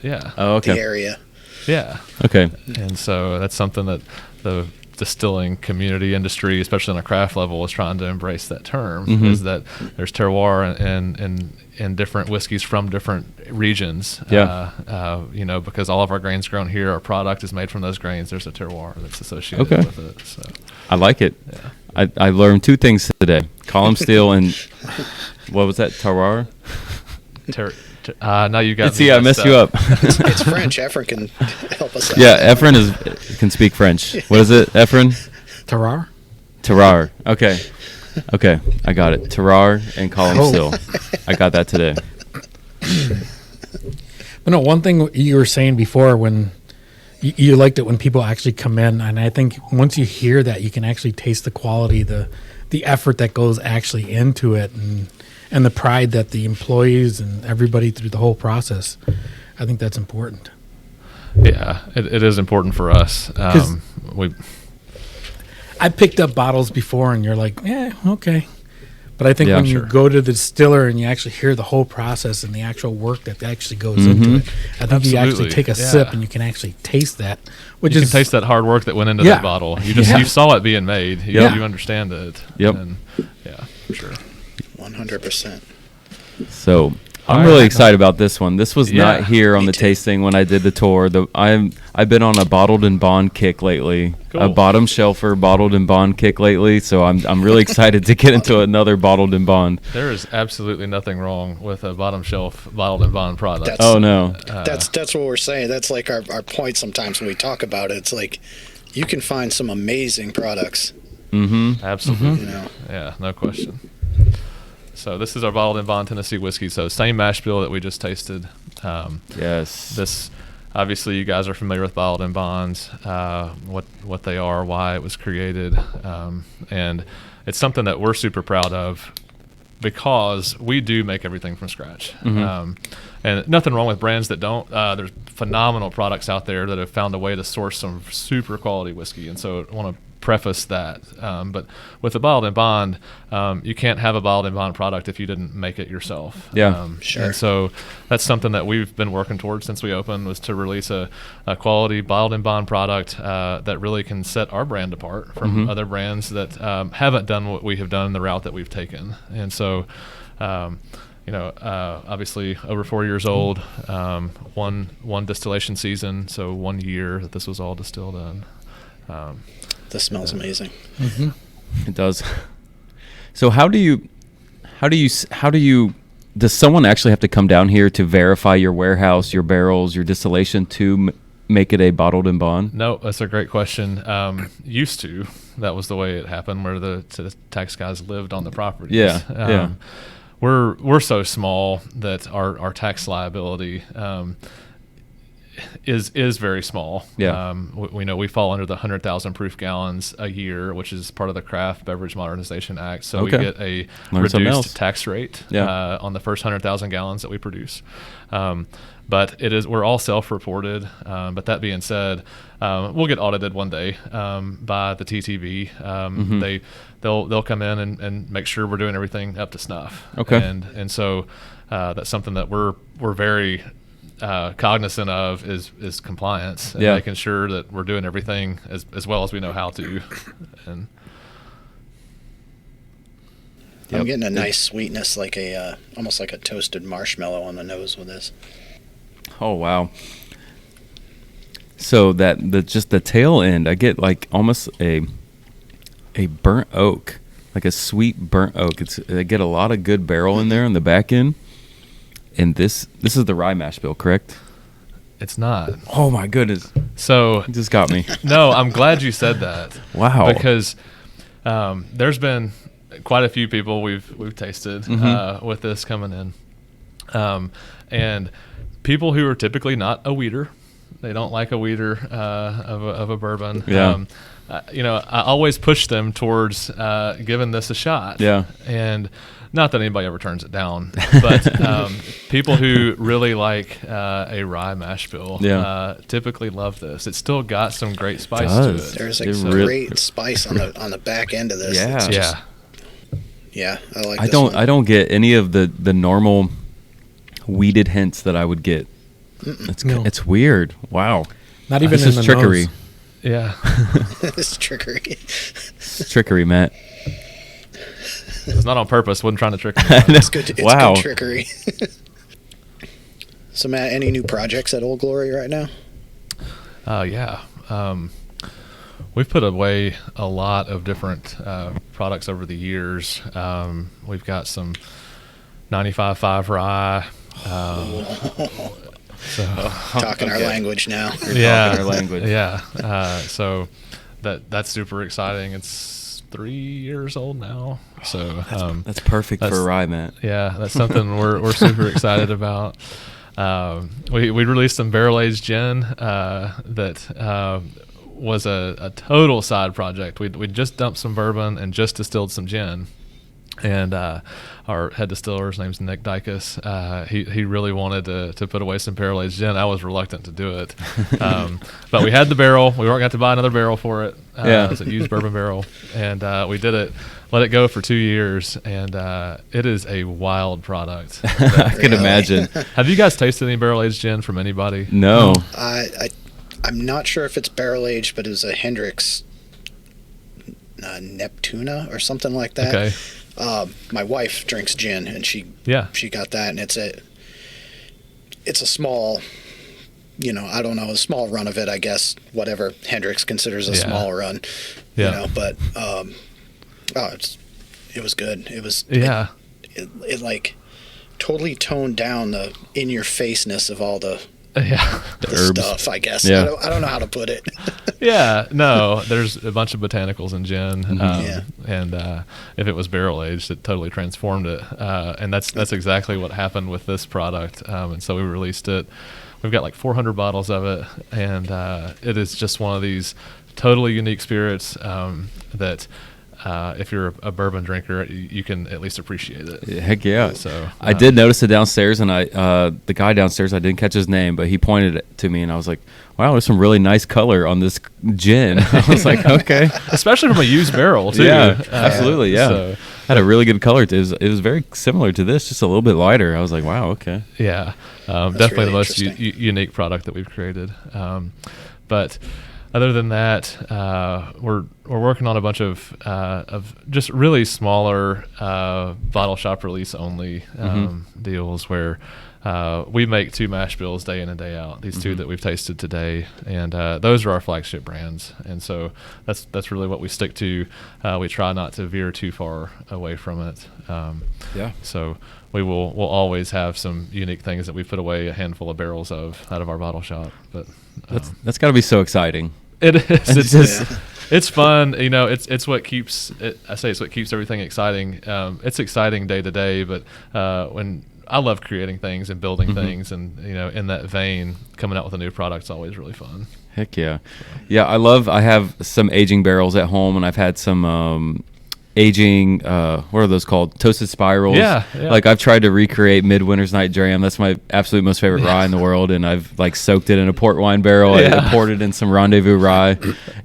the area. Yeah. Okay. And so that's something that the distilling community industry, especially on a craft level, is trying to embrace that term, is that there's terroir and different whiskeys from different regions. Because all of our grains grown here, our product is made from those grains. There's a terroir that's associated with it. So I like it. Yeah. I learned 2 things today: column steel and what was that? Terroir. Now you got. See, I messed you up. It's French. Efren can help us out. Yeah, Efren can speak French. What is it, Efren? Terroir. Terroir. Okay, I got it. Terroir and column steel. I got that today. But no, one thing you were saying before when you liked it when people actually come in, and I think once you hear that, you can actually taste the quality, the effort that goes actually into it, and the pride that the employees and everybody through the whole process. I think that's important. Yeah, it is important for us. I picked up bottles before, and you're like, okay. But I think when you go to the distiller and you actually hear the whole process and the actual work that actually goes into it, I think you actually take a sip and you can actually taste that. You can taste that hard work that went into that bottle. You saw it being made. You understand it. Yep. And, for sure. 100%. So I'm really excited about this one. This was not here on the tasting when I did the tour. I've been on a bottled and bond kick lately, a bottom shelfer bottled and bond kick lately. So I'm really excited to get into another bottled and bond. There is absolutely nothing wrong with a bottom shelf bottled and bond product. That's what we're saying. That's like our point sometimes when we talk about it. It's like you can find some amazing products. Absolutely. Yeah, no question. So this is our bottled and bond Tennessee whiskey. So same mash bill that we just tasted. This, obviously, you guys are familiar with bottled and bonds, what they are, why it was created, and it's something that we're super proud of because we do make everything from scratch. And nothing wrong with brands that don't. There's phenomenal products out there that have found a way to source some super quality whiskey, and so I want to preface that. But with the bottled and bond, you can't have a bottled and bond product if you didn't make it yourself. Yeah, sure. And so that's something that we've been working towards since we opened, was to release a quality bottled and bond product that really can set our brand apart from other brands that haven't done what we have done, the route that we've taken. And so, obviously over 4 years old, one distillation season, so 1 year that this was all distilled in. This smells amazing. It does. So does someone actually have to come down here to verify your warehouse, your barrels, your distillation to make it a bottled and bond? No, that's a great question. Used to, that was the way it happened, where the tax guys lived on the properties. Yeah. We're so small that our tax liability is very small. Yeah. We know we fall under the 100,000 proof gallons a year, which is part of the Craft Beverage Modernization Act. So we get a reduced tax rate on the first 100,000 gallons that we produce. But we're all self-reported. But that being said, we'll get audited one day by the TTB. They'll come in and make sure we're doing everything up to snuff. Okay. And so that's something that we're very cognizant of is compliance and making sure that we're doing everything as well as we know how to. And I'm getting a nice sweetness, like almost like a toasted marshmallow on the nose with this. Oh wow! So just the tail end, I get like almost a burnt oak, like a sweet burnt oak. I get a lot of good barrel in there on the back end. And this is the rye mash bill, correct? It's not. Oh my goodness! So it just got me. No, I'm glad you said that. Wow! Because there's been quite a few people we've tasted with this coming in, and people who are typically not a weeder, they don't like a weeder of a bourbon. Yeah. I always push them towards giving this a shot. Yeah. And not that anybody ever turns it down, but people who really like a rye mash bill typically love this. It's still got some great spice to it. There's a great spice on the back end of this. Yeah. Yeah, I like I this don't one. I don't get any of the normal weeded hints that I would get. It's weird. Wow. Not even this in is the trickery. nose. Yeah. It's trickery. It's trickery, Matt. It's not on purpose. Wasn't trying to trick me. It's good. It's Wow. good trickery. So, Matt, any new projects at Old Glory right now? Yeah. We've put away a lot of different products over the years. We've got some 95.5 rye. Talking our language now. Talking our language. Yeah. So that's super exciting. It's 3 years old now. So that's perfect for rye, Matt. Yeah, that's something we're super excited about. We released some barrel aged gin that was a total side project. We just dumped some bourbon and just distilled some gin. And our head distiller, his name's Nick Dykus, he really wanted to put away some barrel aged gin. I was reluctant to do it, but we had the barrel. We weren't going to buy another barrel for it. It was a used bourbon barrel, and we did it. Let it go for 2 years, and it is a wild product. I can imagine. Have you guys tasted any barrel aged gin from anybody? No. I'm not sure if it's barrel aged, but it was a Hendrix Neptuna or something like that. Okay. My wife drinks gin, and she got that, and it's a small, I don't know, a small run of it, I guess, whatever Hendrix considers a small run, but it was good. It was it like totally toned down the in your faceness of all the stuff, I guess. I don't know how to put it. No, there's a bunch of botanicals in gin, and if it was barrel aged, it totally transformed it, and that's exactly what happened with this product. And so we released it. We've got like 400 bottles of it, and it is just one of these totally unique spirits that if you're a bourbon drinker, you can at least appreciate it. Heck yeah! So I did notice it downstairs, and the guy downstairs, I didn't catch his name, but he pointed it to me, and I was like, "Wow, there's some really nice color on this gin." I was like, "Okay," especially from a used barrel too. Yeah, absolutely. Yeah, so, had a really good color. It was very similar to this, just a little bit lighter. I was like, "Wow, okay." Yeah, definitely really the most unique product that we've created. But other than that, we're working on a bunch of just really smaller bottle shop release only deals where we make 2 mash bills day in and day out. These 2 that we've tasted today, and those are our flagship brands. And so that's really what we stick to. We try not to veer too far away from it. So we'll always have some unique things that we put away a handful of barrels of out of our bottle shop. But that's got to be so exciting. It is. It's fun. You know, it's what keeps it. I say it's what keeps everything exciting. It's exciting day to day, but when I love creating things and building things, and in that vein, coming out with a new product is always really fun. Heck yeah. Yeah, I have some aging barrels at home, and I've had some aging, what are those called? Toasted spirals. Yeah. Like I've tried to recreate Midwinter's Night Dram. That's my absolute most favorite rye in the world, and I've like soaked it in a port wine barrel. I poured it in some Rendezvous rye,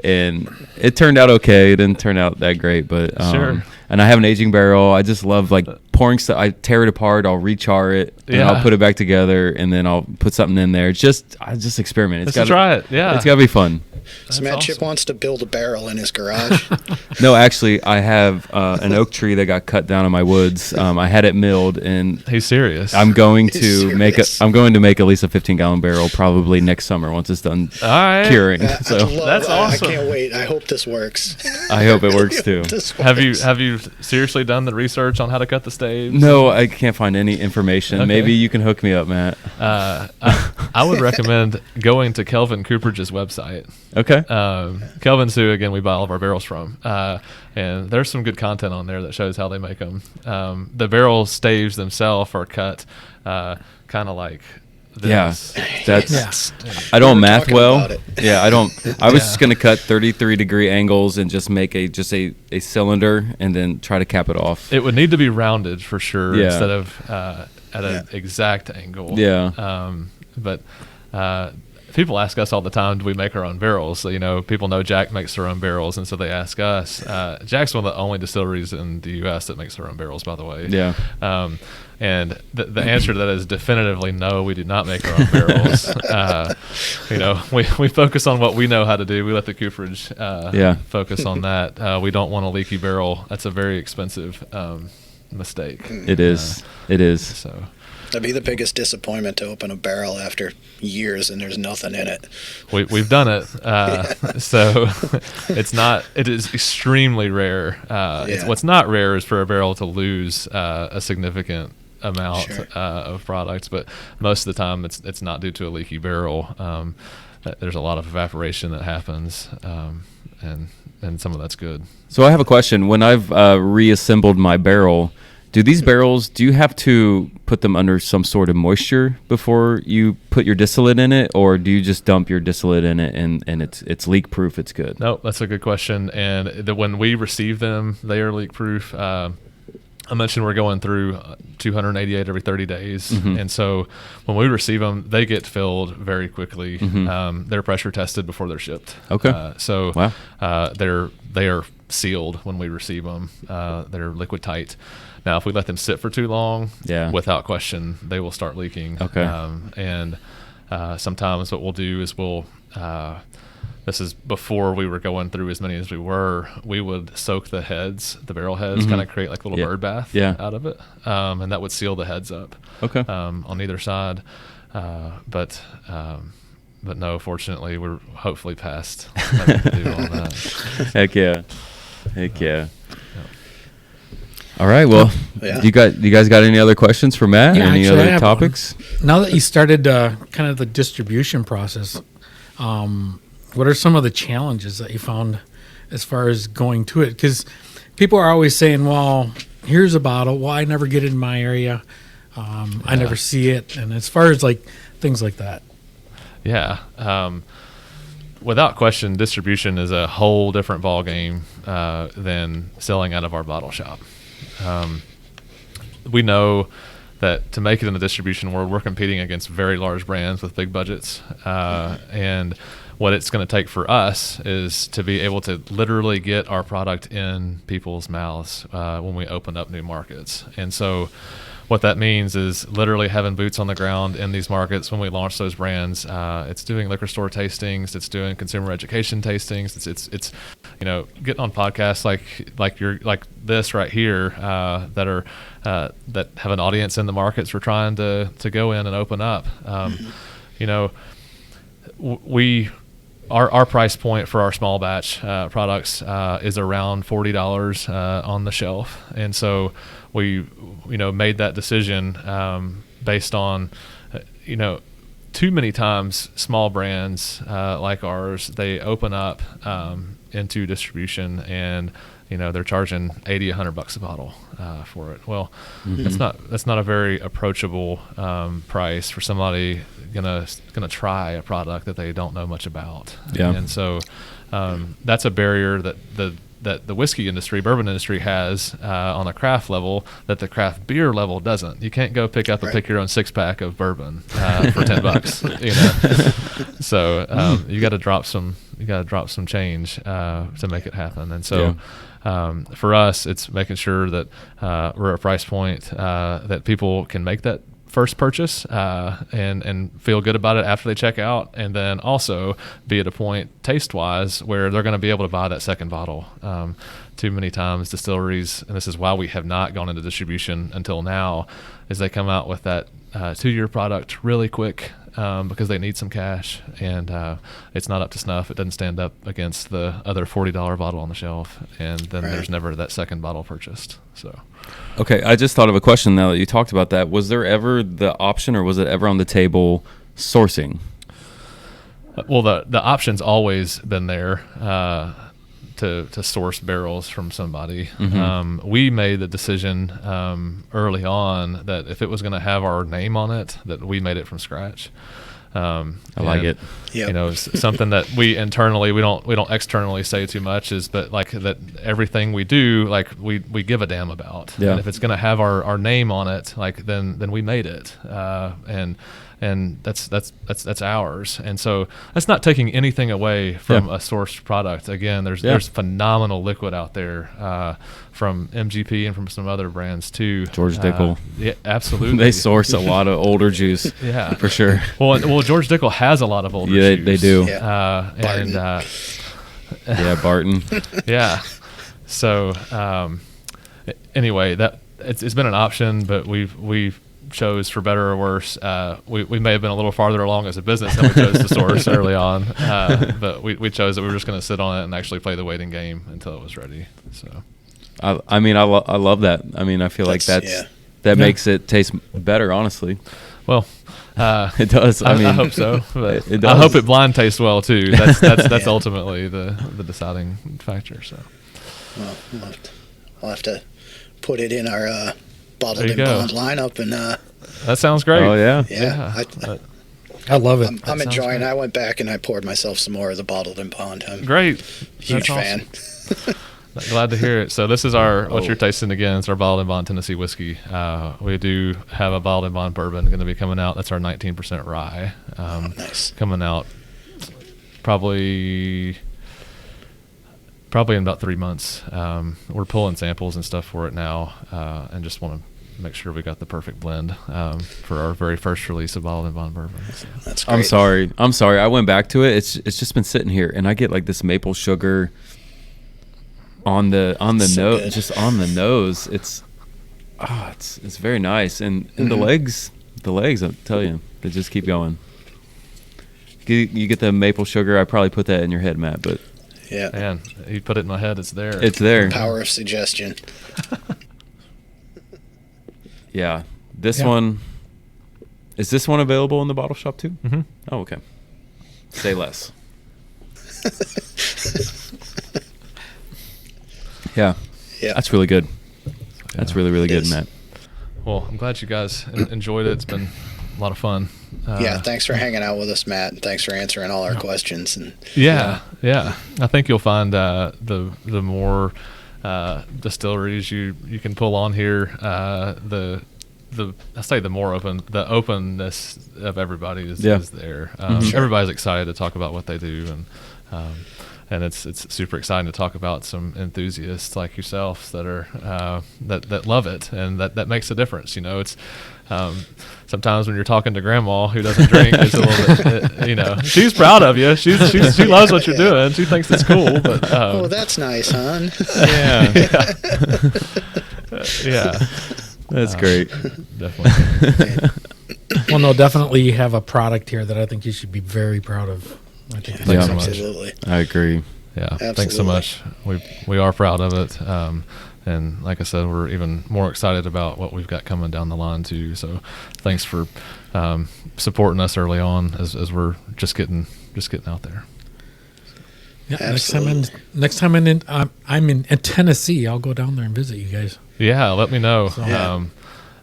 and it turned out okay. It didn't turn out that great, but sure. And I have an aging barrel. I just love like pouring stuff. I tear it apart. I'll rechar it, and I'll put it back together, and then I'll put something in there. I just experiment. Let's try it. Yeah, it's got to be fun. So Matt Chip wants to build a barrel in his garage. No, actually, I have an oak tree that got cut down in my woods. I had it milled, and he's serious. I'm going to make at least a 15-gallon barrel probably next summer once it's done curing. So that's awesome. I can't wait. I hope this works. I hope it works too. Have you seriously done the research on how to cut the staves? No, I can't find any information. Okay. Maybe you can hook me up, Matt. I would recommend going to Kelvin Cooperidge's website. Okay. Kelvin's who, again, we buy all of our barrels from. And there's some good content on there that shows how they make them. The barrel staves themselves are cut kind of like this. Yeah, that's. I don't math well. Yeah, I don't. I was just gonna cut 33-degree angles and just make a cylinder and then try to cap it off. It would need to be rounded for sure instead of at an exact angle. Yeah. But people ask us all the time, do we make our own barrels? So, people know Jack makes their own barrels, and so they ask us. Jack's one of the only distilleries in the U.S. that makes their own barrels, by the way. Yeah. And the answer to that is definitively no, we do not make our own barrels. We focus on what we know how to do. We let the cooperage focus on that. We don't want a leaky barrel. That's a very expensive mistake. It is. It is. So. That'd be the biggest disappointment to open a barrel after years and there's nothing in it. We've done it. So it is extremely rare. What's not rare is for a barrel to lose a significant amount of products, but most of the time it's not due to a leaky barrel. There's a lot of evaporation that happens, and some of that's good. So I have a question. When I've reassembled my barrel, do you have to put them under some sort of moisture before you put your distillate in it, or do you just dump your distillate in it and it's leak proof, it's good? No, that's a good question. And when we receive them, they are leak proof. I mentioned we're going through 288 every 30 days. Mm-hmm. And so when we receive them, they get filled very quickly. Mm-hmm. They're pressure tested before they're shipped. Okay. They are sealed when we receive them. They're liquid tight. Now, if we let them sit for too long, without question, they will start leaking. Okay. And sometimes what we'll do is this is before we were going through as many as we would soak the barrel heads, kind of create like a little bird bath out of it. And that would seal the heads up on either side. But no, fortunately, we're hopefully past having to do all that. Heck yeah. All right. Well, you guys got any other questions for Matt? Yeah, any other topics? Now that you started kind of the distribution process, what are some of the challenges that you found as far as going to it? Because people are always saying, well, here's a bottle. Well, I never get it in my area. I never see it. And as far as like things like that. Yeah. without question, distribution is a whole different ballgame than selling out of our bottle shop. We know that to make it in the distribution world, we're competing against very large brands with big budgets. And what it's going to take for us is to be able to literally get our product in people's mouths when we open up new markets. And so what that means is literally having boots on the ground in these markets when we launch those brands. It's doing liquor store tastings. It's doing consumer education tastings. It's getting on podcasts like this right here that have an audience in the markets we're trying to go in and open up. Our price point for our small batch products is around $40 on the shelf, and so we made that decision based on too many times small brands like ours, they open up into distribution and they're charging $80-$100 a bottle for it. Well, that's not a very approachable price for somebody gonna try a product that they don't know much about. Yeah. And so that's a barrier that the whiskey industry, bourbon industry has on a craft level that the craft beer level doesn't. You can't go pick up pick your own 6-pack of bourbon for $10. So you got to drop some change to make it happen. And so for us, it's making sure that we're at a price point that people can make that first purchase and feel good about it after they check out, and then also be at a point taste-wise where they're going to be able to buy that second bottle. Too many times distilleries, and this is why we have not gone into distribution until now, is they come out with that 2-year product really quick because they need some cash, and it's not up to snuff. It doesn't stand up against the other $40 bottle on the shelf, and then there's never that second bottle purchased. So. Okay, I just thought of a question now that you talked about that. Was there ever the option, or was it ever on the table, sourcing? Well, the option's always been there to source barrels from somebody. Mm-hmm. We made the decision early on that if it was going to have our name on it, that we made it from scratch. I like it. Yep. Something that we internally, we don't externally say too much is, but like that everything we do, like we give a damn about. Yeah. And if it's going to have our name on it, like then we made it. And that's ours. And so that's not taking anything away from a sourced product. Again, there's phenomenal liquid out there from MGP and from some other brands too. George Dickel. Yeah, absolutely. They source a lot of older juice. Yeah, for sure. Well, George Dickel has a lot of older juice. They do. Yeah. Barton. Yeah. So anyway, that it's been an option, but we've chose, for better or worse, we may have been a little farther along as a business than we chose to source early on, but we chose that we were just going to sit on it and actually play the waiting game until it was ready. So I love that. I mean, I feel like that makes it taste better, honestly. Well, it does. I hope so. But it does. I hope it blind tastes well too. That's ultimately the deciding factor. So, well, we'll have to put it in our bottled and bond lineup, and that sounds great. Oh yeah. I love it. I'm enjoying it. I went back and I poured myself some more of the bottled and bond. I'm great. Huge fan. Glad to hear it. So this is what you're tasting again. It's our bottled and bond Tennessee whiskey. We do have a bottled and bond bourbon going to be coming out. That's our 19% rye. Nice. Coming out probably in about 3 months. We're pulling samples and stuff for it now, and just want to make sure we got the perfect blend for our very first release of bottled and bond bourbon. So. That's great. I'm sorry. I went back to it. It's just been sitting here, and I get like this maple sugar on the nose, just on the nose. It's very nice, and the legs. I'll tell you, they just keep going. You get the maple sugar. I probably put that in your head, Matt, but. Yeah. Man, you put it in my head, it's there. It's there. Power of suggestion. Yeah. This one, is this one available in the bottle shop too? Mm-hmm. Oh, okay. Say less. Yeah. That's really good. That's really, really good, Matt. Well, I'm glad you guys enjoyed it. It's been a lot of fun. thanks for hanging out with us, Matt, and thanks for answering all our questions. And yeah. I think you'll find the more distilleries you can pull on here, I say the more open, the openness of everybody is there. Everybody's excited to talk about what they do, and it's super exciting to talk about some enthusiasts like yourselves that are that love it, and that makes a difference. It's sometimes when you're talking to grandma who doesn't drink, it's a little bit, she's proud of you. She loves what you're doing. She thinks it's cool. But oh, that's nice, hon. Yeah. That's great. Definitely. Well, no, definitely you have a product here that I think you should be very proud of. I think Thanks so much. Absolutely. I agree. Yeah. Absolutely. Thanks so much. We are proud of it. And like I said, we're even more excited about what we've got coming down the line too. So thanks for supporting us early on as we're just getting out there. Yeah, next time I'm in Tennessee, I'll go down there and visit you guys. Yeah, let me know. So,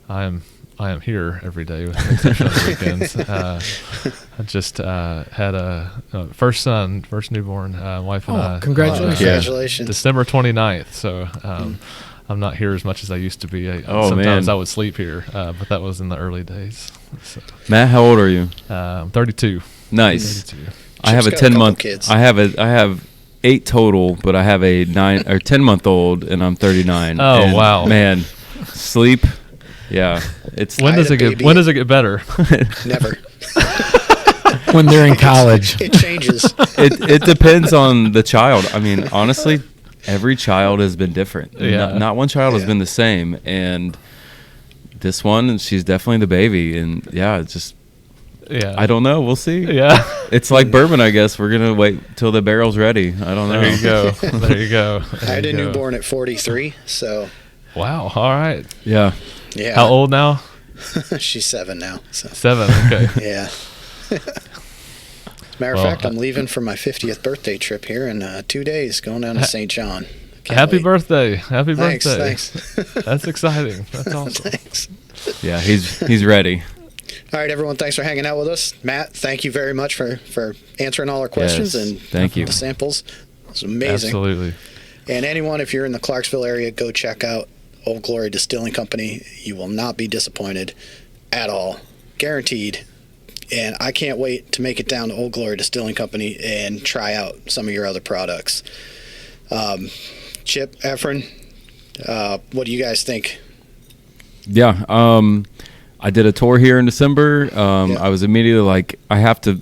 I am here every day, except on the weekends. I just had a first newborn, wife and I. Congratulations! Congratulations! December 29th. So I'm not here as much as I used to be. Sometimes I would sleep here, but that was in the early days. So. Matt, how old are you? I'm 32. Nice. 32. I have a 10-month. I have 8 total, but I have a 9 or 10-month-old, and I'm 39. Oh, and wow, man, sleep. Yeah, it's when does it get better? Never. When they're in college, it changes. It depends on the child. I mean, honestly, every child has been different. Yeah. Not one child has been the same, and this one, she's definitely the baby, and it's just. Yeah, I don't know. We'll see. Yeah, it's like bourbon, I guess. We're gonna wait till the barrel's ready. I don't know. There you go. There you go. I had a newborn at 43. So. Wow. All right. Yeah. Yeah. How old now? She's 7 now. So. 7. Okay. Yeah. Matter of fact, I'm leaving for my 50th birthday trip here in 2 days, going down to St. John. Happy birthday. Happy birthday. Thanks. That's exciting. That's awesome. Thanks. Yeah, he's ready. All right, everyone, thanks for hanging out with us. Matt, thank you very much for answering all our questions and thank you. The samples. It was amazing. Absolutely. And anyone, if you're in the Clarksville area, go check out Old Glory Distilling Company. You will not be disappointed at all. Guaranteed. And I can't wait to make it down to Old Glory Distilling Company and try out some of your other products. Chip, Efren, what do you guys think? Yeah, I did a tour here in December. I was immediately like, I have to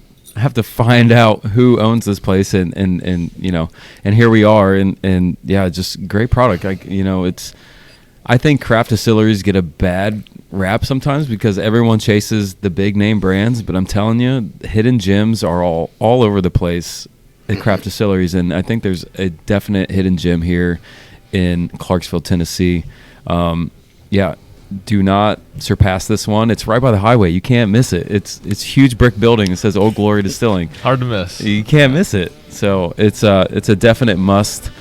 find out who owns this place, and here we are, and just great product. I think craft distilleries get a bad rap sometimes because everyone chases the big name brands, but I'm telling you, hidden gems are all over the place at craft distilleries, and I think there's a definite hidden gem here in Clarksville, Tennessee. Do not surpass this one. It's right by the highway. You can't miss it. It's huge brick building. It says Old Glory Distilling. Hard to miss. You can't miss it. So it's a definite must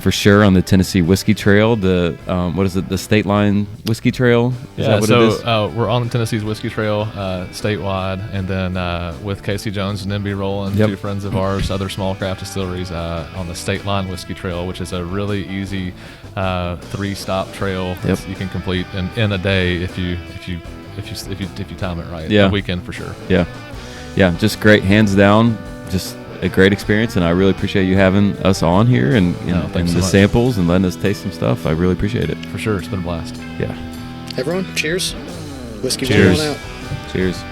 for sure on the Tennessee Whiskey Trail. The the State Line Whiskey Trail? Is that what it is? We're on the Tennessee's Whiskey Trail statewide, and then with Casey Jones and MB Rowland, 2 friends of ours, other small craft distilleries on the State Line Whiskey Trail, which is a really easy 3-stop trail that you can complete in a day if you time it right. A weekend for sure. Yeah, just great, hands down. Just a great experience, and I really appreciate you having us on here and the samples and letting us taste some stuff. I really appreciate it. For sure, it's been a blast. Yeah. Everyone, cheers. Whiskey Cheers. Rolling out. Cheers.